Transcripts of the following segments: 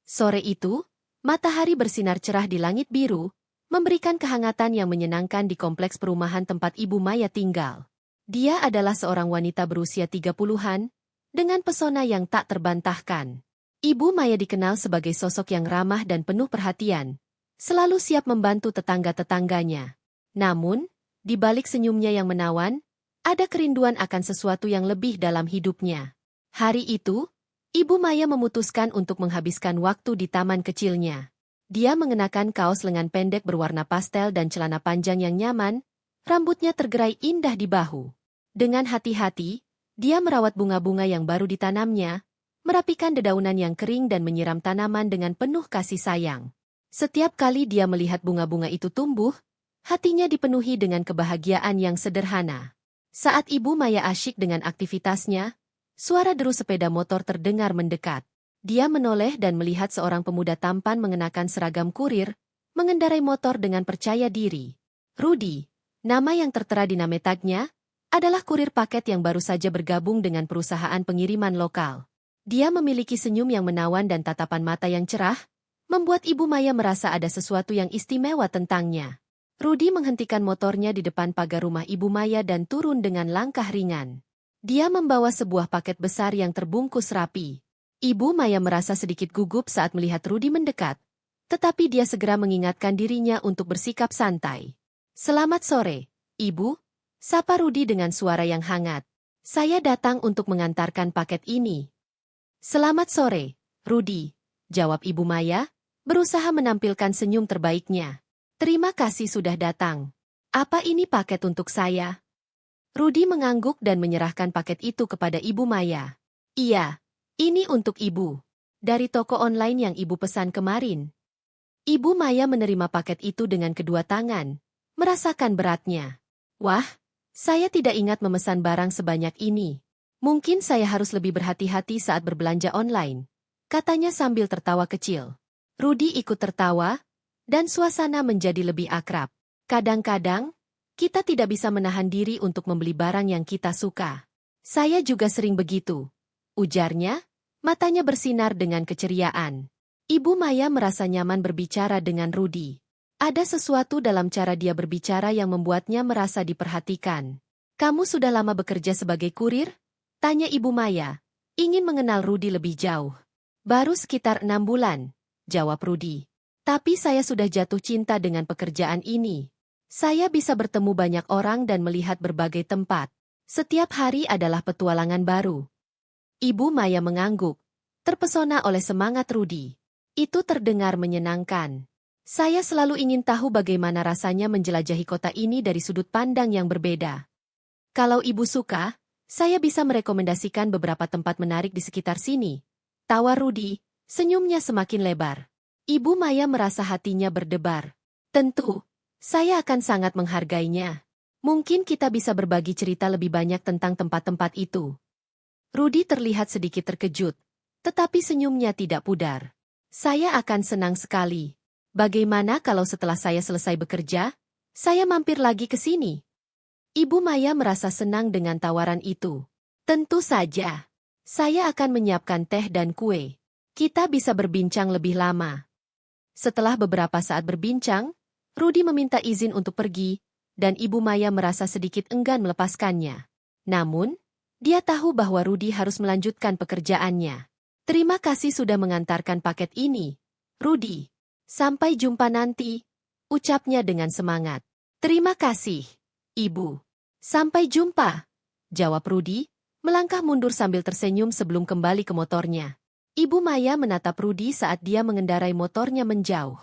Sore itu, matahari bersinar cerah di langit biru, memberikan kehangatan yang menyenangkan di kompleks perumahan tempat Ibu Maya tinggal. Dia adalah seorang wanita berusia 30-an, dengan pesona yang tak terbantahkan. Ibu Maya dikenal sebagai sosok yang ramah dan penuh perhatian, selalu siap membantu tetangga-tetangganya. Namun, di balik senyumnya yang menawan, ada kerinduan akan sesuatu yang lebih dalam hidupnya. Hari itu, Ibu Maya memutuskan untuk menghabiskan waktu di taman kecilnya. Dia mengenakan kaos lengan pendek berwarna pastel dan celana panjang yang nyaman, rambutnya tergerai indah di bahu. Dengan hati-hati, dia merawat bunga-bunga yang baru ditanamnya, merapikan dedaunan yang kering dan menyiram tanaman dengan penuh kasih sayang. Setiap kali dia melihat bunga-bunga itu tumbuh, hatinya dipenuhi dengan kebahagiaan yang sederhana. Saat Ibu Maya asyik dengan aktivitasnya, suara deru sepeda motor terdengar mendekat. Dia menoleh dan melihat seorang pemuda tampan mengenakan seragam kurir, mengendarai motor dengan percaya diri. Rudy, nama yang tertera di name tagnya, adalah kurir paket yang baru saja bergabung dengan perusahaan pengiriman lokal. Dia memiliki senyum yang menawan dan tatapan mata yang cerah, membuat Ibu Maya merasa ada sesuatu yang istimewa tentangnya. Rudy menghentikan motornya di depan pagar rumah Ibu Maya dan turun dengan langkah ringan. Dia membawa sebuah paket besar yang terbungkus rapi. Ibu Maya merasa sedikit gugup saat melihat Rudy mendekat, tetapi dia segera mengingatkan dirinya untuk bersikap santai. "Selamat sore, Ibu," sapa Rudy dengan suara yang hangat. "Saya datang untuk mengantarkan paket ini." "Selamat sore, Rudy," jawab Ibu Maya, berusaha menampilkan senyum terbaiknya. "Terima kasih sudah datang. Apa ini paket untuk saya?" Rudy mengangguk dan menyerahkan paket itu kepada Ibu Maya. "Iya, ini untuk Ibu. Dari toko online yang Ibu pesan kemarin." Ibu Maya menerima paket itu dengan kedua tangan, merasakan beratnya. "Wah, saya tidak ingat memesan barang sebanyak ini. Mungkin saya harus lebih berhati-hati saat berbelanja online," katanya sambil tertawa kecil. Rudy ikut tertawa, dan suasana menjadi lebih akrab. "Kadang-kadang, kita tidak bisa menahan diri untuk membeli barang yang kita suka. Saya juga sering begitu," ujarnya, matanya bersinar dengan keceriaan. Ibu Maya merasa nyaman berbicara dengan Rudy. Ada sesuatu dalam cara dia berbicara yang membuatnya merasa diperhatikan. "Kamu sudah lama bekerja sebagai kurir?" tanya Ibu Maya, ingin mengenal Rudy lebih jauh. "Baru sekitar 6 bulan, jawab Rudy. "Tapi saya sudah jatuh cinta dengan pekerjaan ini. Saya bisa bertemu banyak orang dan melihat berbagai tempat. Setiap hari adalah petualangan baru." Ibu Maya mengangguk, terpesona oleh semangat Rudy. Itu terdengar menyenangkan. "Saya selalu ingin tahu bagaimana rasanya menjelajahi kota ini dari sudut pandang yang berbeda. Kalau Ibu suka, saya bisa merekomendasikan beberapa tempat menarik di sekitar sini," tawar Rudy, senyumnya semakin lebar. Ibu Maya merasa hatinya berdebar. "Tentu, saya akan sangat menghargainya. Mungkin kita bisa berbagi cerita lebih banyak tentang tempat-tempat itu." Rudy terlihat sedikit terkejut, tetapi senyumnya tidak pudar. "Saya akan senang sekali. Bagaimana kalau setelah saya selesai bekerja, saya mampir lagi ke sini?" Ibu Maya merasa senang dengan tawaran itu. "Tentu saja. Saya akan menyiapkan teh dan kue. Kita bisa berbincang lebih lama." Setelah beberapa saat berbincang, Rudy meminta izin untuk pergi, dan Ibu Maya merasa sedikit enggan melepaskannya. Namun, dia tahu bahwa Rudy harus melanjutkan pekerjaannya. "Terima kasih sudah mengantarkan paket ini, Rudy. Sampai jumpa nanti," ucapnya dengan semangat. "Terima kasih, Ibu. Sampai jumpa," jawab Rudy, melangkah mundur sambil tersenyum sebelum kembali ke motornya. Ibu Maya menatap Rudy saat dia mengendarai motornya menjauh.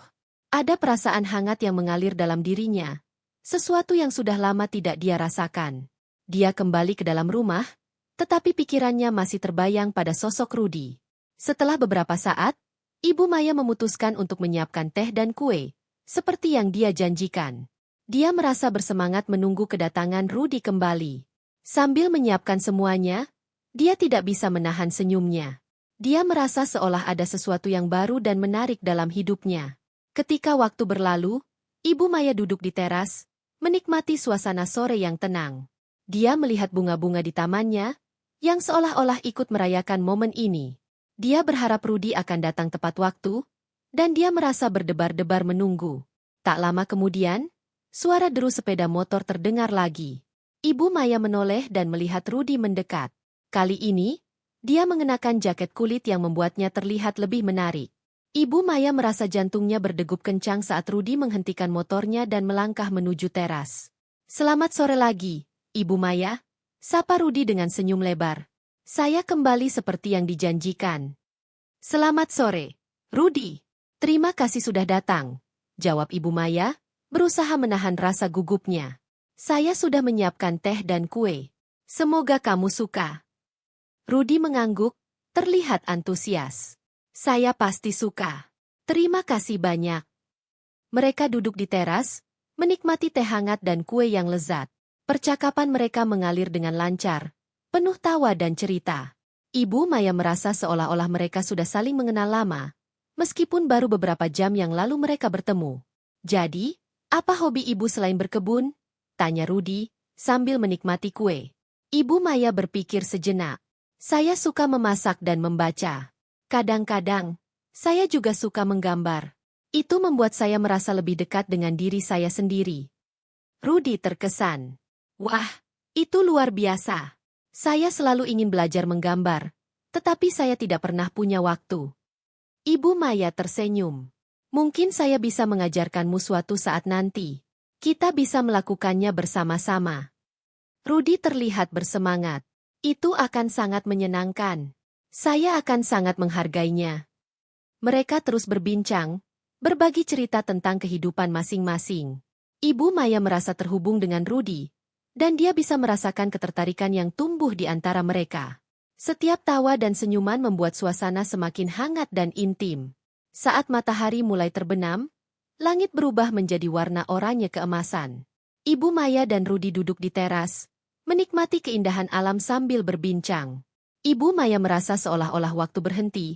Ada perasaan hangat yang mengalir dalam dirinya, sesuatu yang sudah lama tidak dia rasakan. Dia kembali ke dalam rumah, tetapi pikirannya masih terbayang pada sosok Rudy. Setelah beberapa saat, Ibu Maya memutuskan untuk menyiapkan teh dan kue, seperti yang dia janjikan. Dia merasa bersemangat menunggu kedatangan Rudy kembali. Sambil menyiapkan semuanya, dia tidak bisa menahan senyumnya. Dia merasa seolah ada sesuatu yang baru dan menarik dalam hidupnya. Ketika waktu berlalu, Ibu Maya duduk di teras, menikmati suasana sore yang tenang. Dia melihat bunga-bunga di tamannya, yang seolah-olah ikut merayakan momen ini. Dia berharap Rudy akan datang tepat waktu, dan dia merasa berdebar-debar menunggu. Tak lama kemudian, suara deru sepeda motor terdengar lagi. Ibu Maya menoleh dan melihat Rudy mendekat. Kali ini, dia mengenakan jaket kulit yang membuatnya terlihat lebih menarik. Ibu Maya merasa jantungnya berdegup kencang saat Rudy menghentikan motornya dan melangkah menuju teras. "Selamat sore lagi, Ibu Maya," sapa Rudy dengan senyum lebar. "Saya kembali seperti yang dijanjikan." "Selamat sore, Rudy. Terima kasih sudah datang," jawab Ibu Maya, berusaha menahan rasa gugupnya. "Saya sudah menyiapkan teh dan kue. Semoga kamu suka." Rudy mengangguk, terlihat antusias. "Saya pasti suka. Terima kasih banyak." Mereka duduk di teras, menikmati teh hangat dan kue yang lezat. Percakapan mereka mengalir dengan lancar, penuh tawa dan cerita. Ibu Maya merasa seolah-olah mereka sudah saling mengenal lama, meskipun baru beberapa jam yang lalu mereka bertemu. "Jadi, apa hobi ibu selain berkebun?" tanya Rudy, sambil menikmati kue. Ibu Maya berpikir sejenak. "Saya suka memasak dan membaca. Kadang-kadang, saya juga suka menggambar. Itu membuat saya merasa lebih dekat dengan diri saya sendiri." Rudy terkesan. "Wah, itu luar biasa. Saya selalu ingin belajar menggambar, tetapi saya tidak pernah punya waktu." Ibu Maya tersenyum. "Mungkin saya bisa mengajarkanmu suatu saat nanti. Kita bisa melakukannya bersama-sama." Rudy terlihat bersemangat. "Itu akan sangat menyenangkan. Saya akan sangat menghargainya." Mereka terus berbincang, berbagi cerita tentang kehidupan masing-masing. Ibu Maya merasa terhubung dengan Rudy, dan dia bisa merasakan ketertarikan yang tumbuh di antara mereka. Setiap tawa dan senyuman membuat suasana semakin hangat dan intim. Saat matahari mulai terbenam, langit berubah menjadi warna oranye keemasan. Ibu Maya dan Rudy duduk di teras, menikmati keindahan alam sambil berbincang. Ibu Maya merasa seolah-olah waktu berhenti,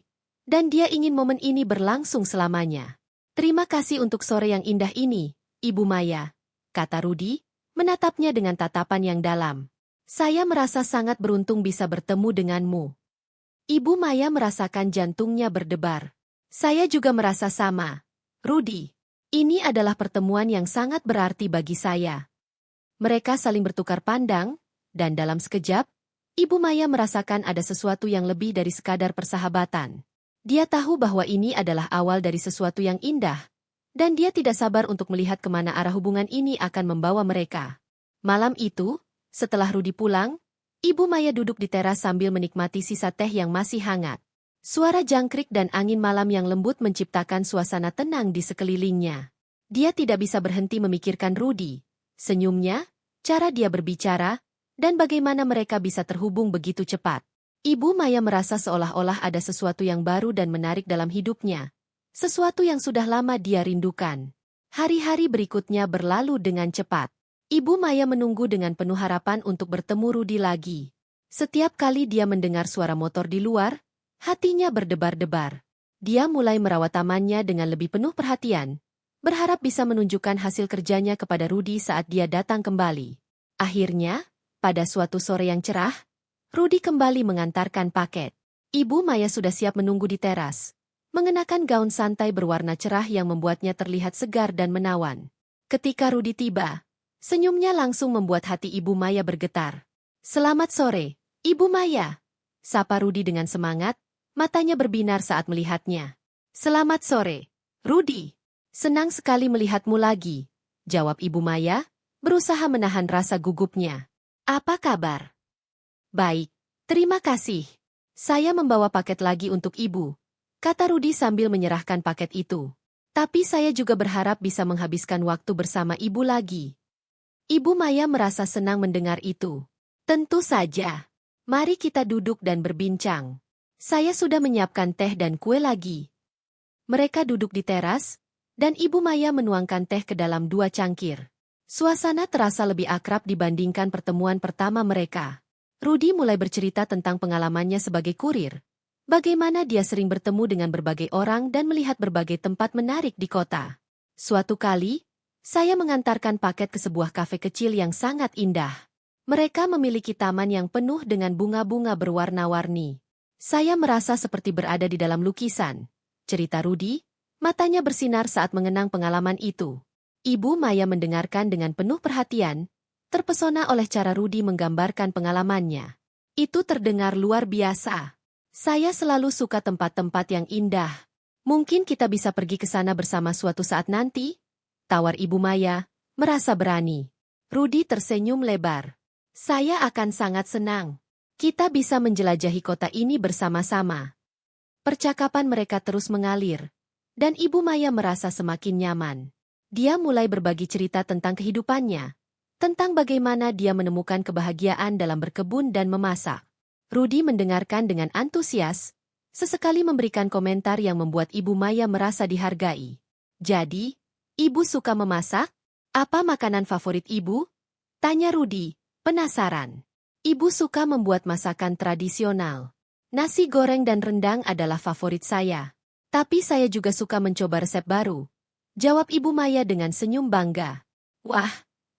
dan dia ingin momen ini berlangsung selamanya. "Terima kasih untuk sore yang indah ini, Ibu Maya," kata Rudy, menatapnya dengan tatapan yang dalam. "Saya merasa sangat beruntung bisa bertemu denganmu." Ibu Maya merasakan jantungnya berdebar. "Saya juga merasa sama, Rudy. Ini adalah pertemuan yang sangat berarti bagi saya." Mereka saling bertukar pandang, dan dalam sekejap, Ibu Maya merasakan ada sesuatu yang lebih dari sekadar persahabatan. Dia tahu bahwa ini adalah awal dari sesuatu yang indah, dan dia tidak sabar untuk melihat kemana arah hubungan ini akan membawa mereka. Malam itu, setelah Rudy pulang, Ibu Maya duduk di teras sambil menikmati sisa teh yang masih hangat. Suara jangkrik dan angin malam yang lembut menciptakan suasana tenang di sekelilingnya. Dia tidak bisa berhenti memikirkan Rudy, senyumnya, cara dia berbicara, dan bagaimana mereka bisa terhubung begitu cepat. Ibu Maya merasa seolah-olah ada sesuatu yang baru dan menarik dalam hidupnya. Sesuatu yang sudah lama dia rindukan. Hari-hari berikutnya berlalu dengan cepat. Ibu Maya menunggu dengan penuh harapan untuk bertemu Rudy lagi. Setiap kali dia mendengar suara motor di luar, hatinya berdebar-debar. Dia mulai merawat tamannya dengan lebih penuh perhatian, berharap bisa menunjukkan hasil kerjanya kepada Rudy saat dia datang kembali. Akhirnya, pada suatu sore yang cerah, Rudy kembali mengantarkan paket. Ibu Maya sudah siap menunggu di teras, mengenakan gaun santai berwarna cerah yang membuatnya terlihat segar dan menawan. Ketika Rudy tiba, senyumnya langsung membuat hati Ibu Maya bergetar. "Selamat sore, Ibu Maya," sapa Rudy dengan semangat, matanya berbinar saat melihatnya. "Selamat sore, Rudy. Senang sekali melihatmu lagi," jawab Ibu Maya, berusaha menahan rasa gugupnya. "Apa kabar?" "Baik, terima kasih. Saya membawa paket lagi untuk Ibu," kata Rudy sambil menyerahkan paket itu. "Tapi saya juga berharap bisa menghabiskan waktu bersama Ibu lagi." Ibu Maya merasa senang mendengar itu. "Tentu saja. Mari kita duduk dan berbincang. Saya sudah menyiapkan teh dan kue lagi." Mereka duduk di teras, dan Ibu Maya menuangkan teh ke dalam 2 cangkir. Suasana terasa lebih akrab dibandingkan pertemuan pertama mereka. Rudy mulai bercerita tentang pengalamannya sebagai kurir. Bagaimana dia sering bertemu dengan berbagai orang dan melihat berbagai tempat menarik di kota. "Suatu kali, saya mengantarkan paket ke sebuah kafe kecil yang sangat indah. Mereka memiliki taman yang penuh dengan bunga-bunga berwarna-warni. Saya merasa seperti berada di dalam lukisan. Cerita Rudy, matanya bersinar saat mengenang pengalaman itu. Ibu Maya mendengarkan dengan penuh perhatian, terpesona oleh cara Rudy menggambarkan pengalamannya. Itu terdengar luar biasa. Saya selalu suka tempat-tempat yang indah. Mungkin kita bisa pergi ke sana bersama suatu saat nanti? Tawar Ibu Maya, merasa berani. Rudy tersenyum lebar. Saya akan sangat senang. Kita bisa menjelajahi kota ini bersama-sama. Percakapan mereka terus mengalir, dan Ibu Maya merasa semakin nyaman. Dia mulai berbagi cerita tentang kehidupannya, tentang bagaimana dia menemukan kebahagiaan dalam berkebun dan memasak. Rudy mendengarkan dengan antusias, sesekali memberikan komentar yang membuat Ibu Maya merasa dihargai. Jadi, Ibu suka memasak? Apa makanan favorit Ibu? Tanya Rudy, penasaran. Ibu suka membuat masakan tradisional. Nasi goreng dan rendang adalah favorit saya. Tapi saya juga suka mencoba resep baru. Jawab Ibu Maya dengan senyum bangga. Wah,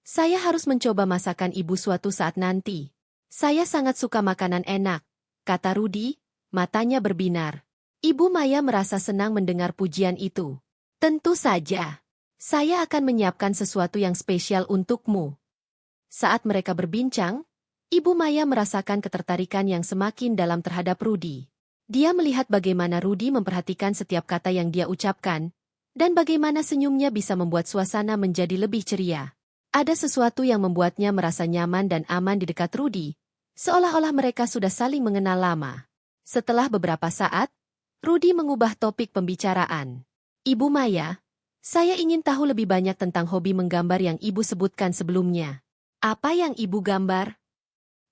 saya harus mencoba masakan Ibu suatu saat nanti. Saya sangat suka makanan enak, kata Rudy, matanya berbinar. Ibu Maya merasa senang mendengar pujian itu. Tentu saja. Saya akan menyiapkan sesuatu yang spesial untukmu. Saat mereka berbincang, Ibu Maya merasakan ketertarikan yang semakin dalam terhadap Rudy. Dia melihat bagaimana Rudy memperhatikan setiap kata yang dia ucapkan, dan bagaimana senyumnya bisa membuat suasana menjadi lebih ceria. Ada sesuatu yang membuatnya merasa nyaman dan aman di dekat Rudy, seolah-olah mereka sudah saling mengenal lama. Setelah beberapa saat, Rudy mengubah topik pembicaraan. Ibu Maya, saya ingin tahu lebih banyak tentang hobi menggambar yang Ibu sebutkan sebelumnya. Apa yang Ibu gambar?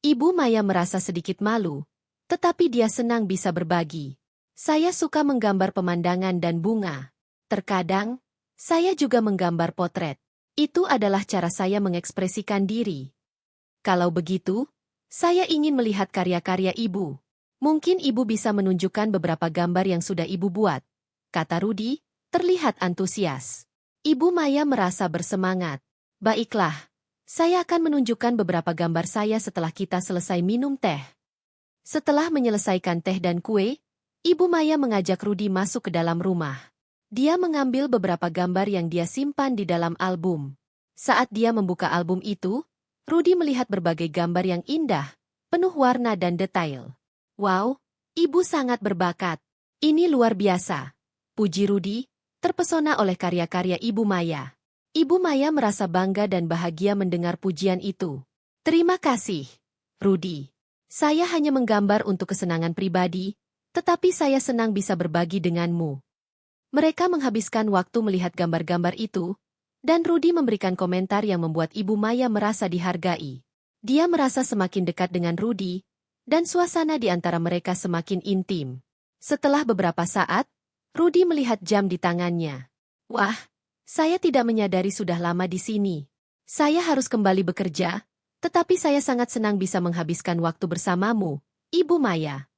Ibu Maya merasa sedikit malu, tetapi dia senang bisa berbagi. Saya suka menggambar pemandangan dan bunga. Terkadang, saya juga menggambar potret. Itu adalah cara saya mengekspresikan diri. Kalau begitu, saya ingin melihat karya-karya Ibu. Mungkin Ibu bisa menunjukkan beberapa gambar yang sudah Ibu buat, kata Rudy, terlihat antusias. Ibu Maya merasa bersemangat. Baiklah. Saya akan menunjukkan beberapa gambar saya setelah kita selesai minum teh. Setelah menyelesaikan teh dan kue, Ibu Maya mengajak Rudy masuk ke dalam rumah. Dia mengambil beberapa gambar yang dia simpan di dalam album. Saat dia membuka album itu, Rudy melihat berbagai gambar yang indah, penuh warna dan detail. Wow, Ibu sangat berbakat. Ini luar biasa. Puji Rudy, terpesona oleh karya-karya Ibu Maya. Ibu Maya merasa bangga dan bahagia mendengar pujian itu. Terima kasih, Rudy. Saya hanya menggambar untuk kesenangan pribadi, tetapi saya senang bisa berbagi denganmu. Mereka menghabiskan waktu melihat gambar-gambar itu, dan Rudy memberikan komentar yang membuat Ibu Maya merasa dihargai. Dia merasa semakin dekat dengan Rudy, dan suasana di antara mereka semakin intim. Setelah beberapa saat, Rudy melihat jam di tangannya. Wah! Saya tidak menyadari sudah lama di sini. Saya harus kembali bekerja, tetapi saya sangat senang bisa menghabiskan waktu bersamamu, Ibu Maya.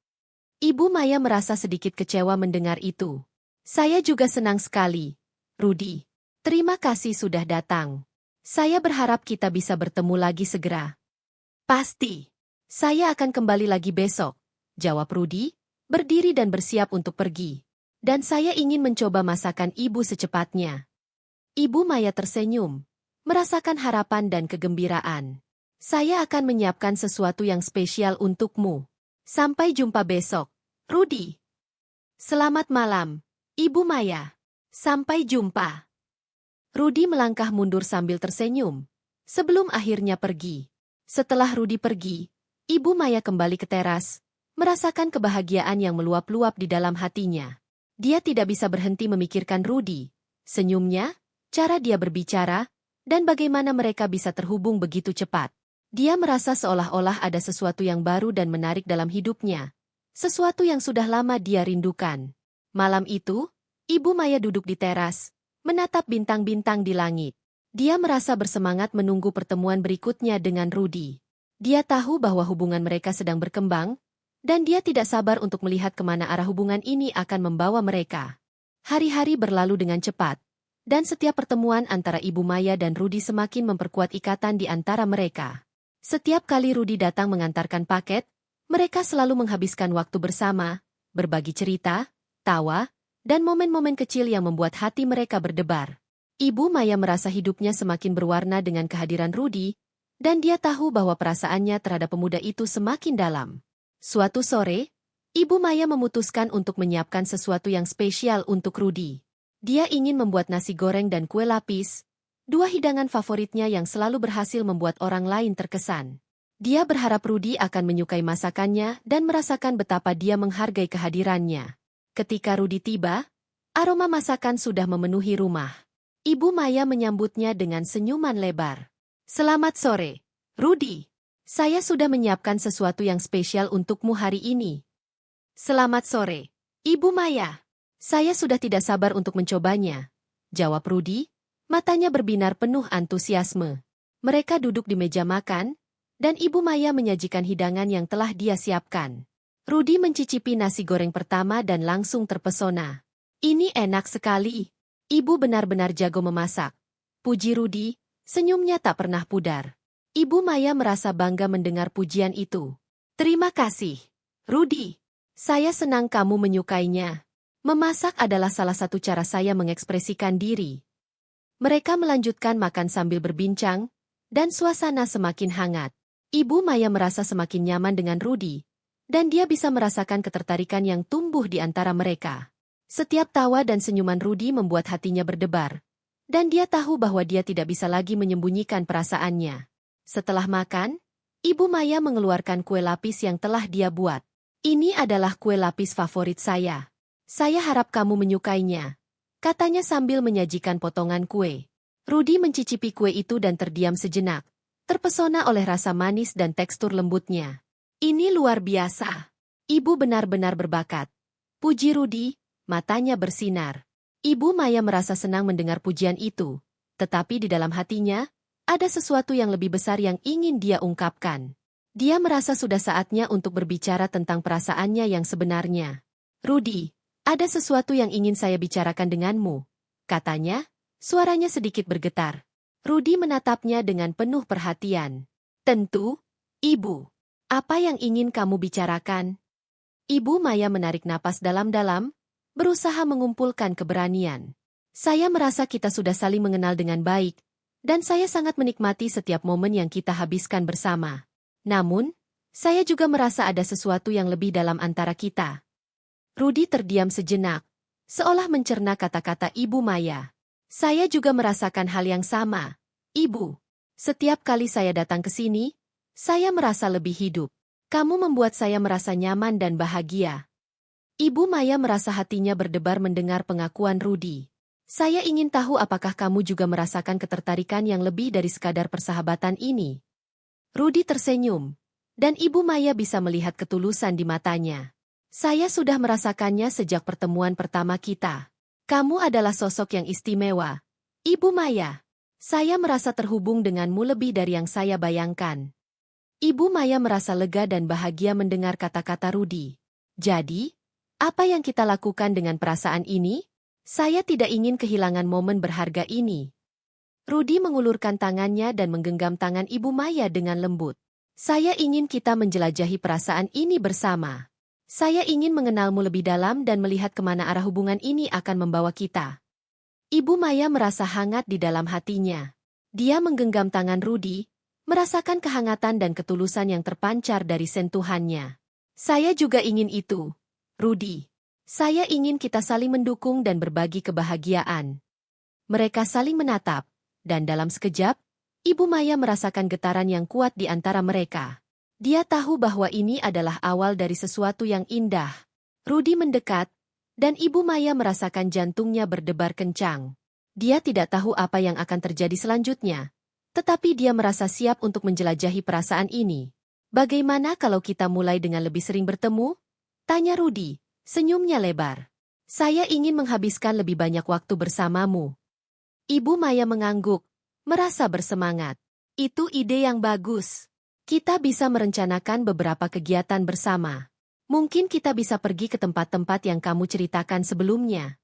Ibu Maya merasa sedikit kecewa mendengar itu. Saya juga senang sekali, Rudy. Terima kasih sudah datang. Saya berharap kita bisa bertemu lagi segera. Pasti. Saya akan kembali lagi besok, jawab Rudy, berdiri dan bersiap untuk pergi. Dan saya ingin mencoba masakan Ibu secepatnya. Ibu Maya tersenyum, merasakan harapan dan kegembiraan. Saya akan menyiapkan sesuatu yang spesial untukmu. Sampai jumpa besok, Rudy. Selamat malam, Ibu Maya. Sampai jumpa. Rudy melangkah mundur sambil tersenyum, sebelum akhirnya pergi. Setelah Rudy pergi, Ibu Maya kembali ke teras, merasakan kebahagiaan yang meluap-luap di dalam hatinya. Dia tidak bisa berhenti memikirkan Rudy, senyumnya, cara dia berbicara, dan bagaimana mereka bisa terhubung begitu cepat. Dia merasa seolah-olah ada sesuatu yang baru dan menarik dalam hidupnya. Sesuatu yang sudah lama dia rindukan. Malam itu, Ibu Maya duduk di teras, menatap bintang-bintang di langit. Dia merasa bersemangat menunggu pertemuan berikutnya dengan Rudy. Dia tahu bahwa hubungan mereka sedang berkembang, dan dia tidak sabar untuk melihat kemana arah hubungan ini akan membawa mereka. Hari-hari berlalu dengan cepat. Dan setiap pertemuan antara Ibu Maya dan Rudy semakin memperkuat ikatan di antara mereka. Setiap kali Rudy datang mengantarkan paket, Mereka selalu menghabiskan waktu bersama, berbagi cerita, tawa, dan momen-momen kecil yang membuat hati mereka berdebar. Ibu Maya merasa hidupnya semakin berwarna dengan kehadiran Rudy, dan dia tahu bahwa perasaannya terhadap pemuda itu semakin dalam. Suatu sore, Ibu Maya memutuskan untuk menyiapkan sesuatu yang spesial untuk Rudy. Dia ingin membuat nasi goreng dan kue lapis, dua hidangan favoritnya yang selalu berhasil membuat orang lain terkesan. Dia berharap Rudy akan menyukai masakannya dan merasakan betapa dia menghargai kehadirannya. Ketika Rudy tiba, aroma masakan sudah memenuhi rumah. Ibu Maya menyambutnya dengan senyuman lebar. "Selamat sore, Rudy. Saya sudah menyiapkan sesuatu yang spesial untukmu hari ini." "Selamat sore, Ibu Maya. Saya sudah tidak sabar untuk mencobanya," jawab Rudy. Matanya berbinar penuh antusiasme. Mereka duduk di meja makan, dan Ibu Maya menyajikan hidangan yang telah dia siapkan. Rudy mencicipi nasi goreng pertama dan langsung terpesona. "Ini enak sekali. Ibu benar-benar jago memasak," puji Rudy, senyumnya tak pernah pudar. Ibu Maya merasa bangga mendengar pujian itu. "Terima kasih, Rudy. Saya senang kamu menyukainya. Memasak adalah salah satu cara saya mengekspresikan diri." Mereka melanjutkan makan sambil berbincang, dan suasana semakin hangat. Ibu Maya merasa semakin nyaman dengan Rudy, dan dia bisa merasakan ketertarikan yang tumbuh di antara mereka. Setiap tawa dan senyuman Rudy membuat hatinya berdebar, dan dia tahu bahwa dia tidak bisa lagi menyembunyikan perasaannya. Setelah makan, Ibu Maya mengeluarkan kue lapis yang telah dia buat. "Ini adalah kue lapis favorit saya. Saya harap kamu menyukainya," katanya sambil menyajikan potongan kue. Rudy mencicipi kue itu dan terdiam sejenak, terpesona oleh rasa manis dan tekstur lembutnya. "Ini luar biasa. Ibu benar-benar berbakat," puji Rudy, matanya bersinar. Ibu Maya merasa senang mendengar pujian itu, tetapi di dalam hatinya, ada sesuatu yang lebih besar yang ingin dia ungkapkan. Dia merasa sudah saatnya untuk berbicara tentang perasaannya yang sebenarnya. "Rudy, ada sesuatu yang ingin saya bicarakan denganmu," katanya, suaranya sedikit bergetar. Rudy menatapnya dengan penuh perhatian. "Tentu, Ibu. Apa yang ingin kamu bicarakan?" Ibu Maya menarik napas dalam-dalam, berusaha mengumpulkan keberanian. "Saya merasa kita sudah saling mengenal dengan baik, dan saya sangat menikmati setiap momen yang kita habiskan bersama. Namun, saya juga merasa ada sesuatu yang lebih dalam antara kita." Rudy terdiam sejenak, seolah mencerna kata-kata Ibu Maya. "Saya juga merasakan hal yang sama, Ibu. Setiap kali saya datang ke sini, saya merasa lebih hidup. Kamu membuat saya merasa nyaman dan bahagia." Ibu Maya merasa hatinya berdebar mendengar pengakuan Rudy. "Saya ingin tahu apakah kamu juga merasakan ketertarikan yang lebih dari sekadar persahabatan ini." Rudy tersenyum, dan Ibu Maya bisa melihat ketulusan di matanya. "Saya sudah merasakannya sejak pertemuan pertama kita. Kamu adalah sosok yang istimewa, Ibu Maya. Saya merasa terhubung denganmu lebih dari yang saya bayangkan." Ibu Maya merasa lega dan bahagia mendengar kata-kata Rudy. "Jadi, apa yang kita lakukan dengan perasaan ini? Saya tidak ingin kehilangan momen berharga ini." Rudy mengulurkan tangannya dan menggenggam tangan Ibu Maya dengan lembut. "Saya ingin kita menjelajahi perasaan ini bersama. Saya ingin mengenalmu lebih dalam dan melihat kemana arah hubungan ini akan membawa kita." Ibu Maya merasa hangat di dalam hatinya. Dia menggenggam tangan Rudy, merasakan kehangatan dan ketulusan yang terpancar dari sentuhannya. "Saya juga ingin itu, Rudy. Saya ingin kita saling mendukung dan berbagi kebahagiaan." Mereka saling menatap, dan dalam sekejap, Ibu Maya merasakan getaran yang kuat di antara mereka. Dia tahu bahwa ini adalah awal dari sesuatu yang indah. Rudy mendekat, dan Ibu Maya merasakan jantungnya berdebar kencang. Dia tidak tahu apa yang akan terjadi selanjutnya, tetapi dia merasa siap untuk menjelajahi perasaan ini. "Bagaimana kalau kita mulai dengan lebih sering bertemu?" tanya Rudy, senyumnya lebar. "Saya ingin menghabiskan lebih banyak waktu bersamamu." Ibu Maya mengangguk, merasa bersemangat. "Itu ide yang bagus. Kita bisa merencanakan beberapa kegiatan bersama. Mungkin kita bisa pergi ke tempat-tempat yang kamu ceritakan sebelumnya."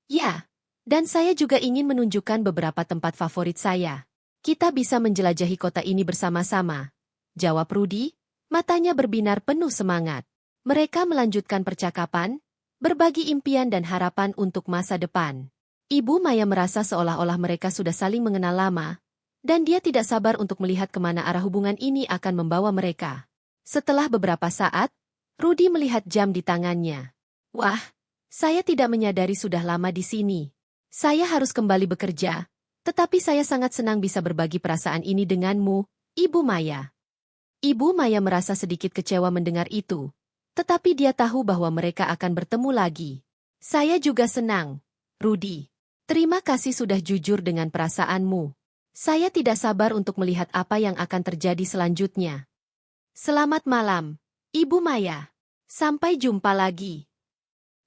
"Ya, dan saya juga ingin menunjukkan beberapa tempat favorit saya. Kita bisa menjelajahi kota ini bersama-sama," jawab Rudy, Matanya berbinar penuh semangat. Mereka melanjutkan percakapan, berbagi impian dan harapan untuk masa depan. Ibu Maya merasa seolah-olah mereka sudah saling mengenal lama, dan dia tidak sabar untuk melihat kemana arah hubungan ini akan membawa mereka. Setelah beberapa saat, Rudy melihat jam di tangannya. Wah, saya tidak menyadari sudah lama di sini. Saya harus kembali bekerja, tetapi saya sangat senang bisa berbagi perasaan ini denganmu, Ibu Maya. Ibu Maya merasa sedikit kecewa mendengar itu, tetapi dia tahu bahwa mereka akan bertemu lagi. Saya juga senang, Rudy. Terima kasih sudah jujur dengan perasaanmu. Saya tidak sabar untuk melihat apa yang akan terjadi selanjutnya. Selamat malam, Ibu Maya. Sampai jumpa lagi.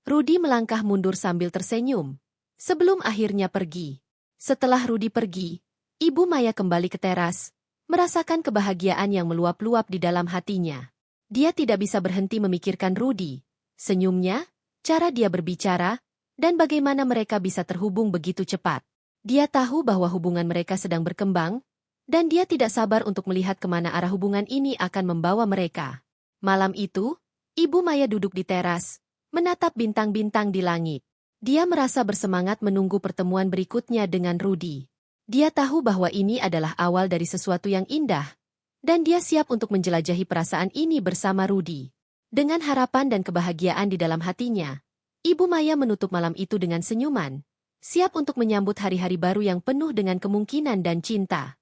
Rudy melangkah mundur sambil tersenyum, sebelum akhirnya pergi. Setelah Rudy pergi, Ibu Maya kembali ke teras, merasakan kebahagiaan yang meluap-luap di dalam hatinya. Dia tidak bisa berhenti memikirkan Rudy, senyumnya, cara dia berbicara, dan bagaimana mereka bisa terhubung begitu cepat. Dia tahu bahwa hubungan mereka sedang berkembang, dan dia tidak sabar untuk melihat kemana arah hubungan ini akan membawa mereka. Malam itu, Ibu Maya duduk di teras, menatap bintang-bintang di langit. Dia merasa bersemangat menunggu pertemuan berikutnya dengan Rudy. Dia tahu bahwa ini adalah awal dari sesuatu yang indah, dan dia siap untuk menjelajahi perasaan ini bersama Rudy. Dengan harapan dan kebahagiaan di dalam hatinya, Ibu Maya menutup malam itu dengan senyuman, siap untuk menyambut hari-hari baru yang penuh dengan kemungkinan dan cinta.